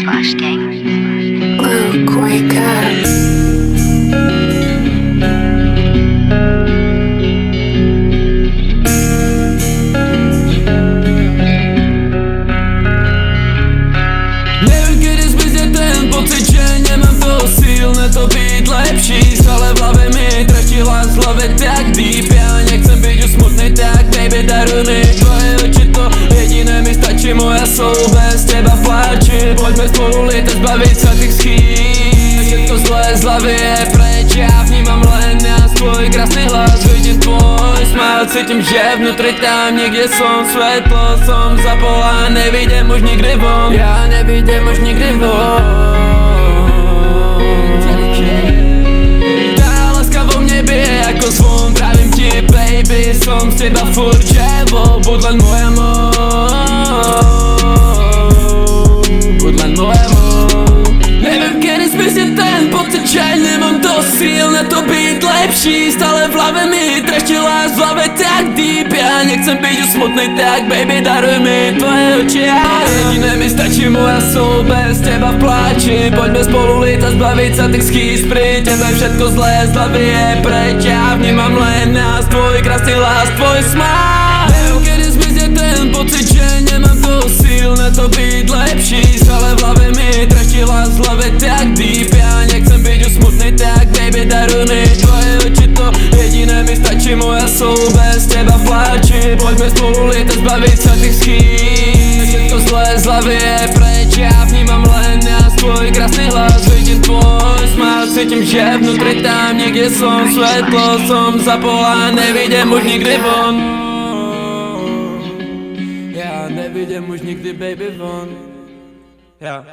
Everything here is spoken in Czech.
Flash Gang. Luke, wake up. Neviem, kedy zmizne ten pocit, že nemám toho silné to byť lepší. Stále v hlave mi trčí hlas v hlave tak deep. Ja nechcem byť už smutný, tak baby daruj mi tvoje oči, to jediné mi stačí. Moja soul bez teba pláči. Poďme spolu lietať, zbaviť sa tých schýb. Všetko zlé z hlavy je preč, ja vnímam len nás, tvoj krásny hlas. Vidím tvoj smile, cítim, že vnútri tam niekde som. Svetlo som zapol a nevidím už nikdy von. Ja nevidím už nikdy von. Tá láska vo mne bije ako zvon. Pravím ti baby, som z teba furt živo. Buď len moja buď len moja Neviem, kedy zmizne ten pocit, že nemám to síl na to byť lepší. Stále v hlave mi trešti hlas v hlave tak deep. Ja nechcem byť už smutný, tak baby daruj mi tvoje oči. Jediné mi stačí moja soul bez teba v pláči. Poďme spolu lietať, zbaviť sa tých schýz. Pri tebe všetko zlé z hlavy je preč. Ja vnímam len nás, tvoj krásny hlas, tvoj smile. Neviem, kedy zmizne ten pocit, že nemám to síl na to byť lepší. Stále v hlave mi trešti hlas v hlave tak deep. Ja nechcem byť už smutný, tak baby daruj mi tvoje oči, to jediné mi stačí. Moja soul bez teba pláči. Poďme spolu lietať, zbaviť sa tých schýb. Všetko zlé z hlavy je preč. Ja vnímam len nás, tvoj krásny hlas. Vidím tvoj smile, cítim, že vnútri tam niekde som. Svetlo som zapol a nevidím už nikdy von. Ja nevidím už nikdy baby von. Ja.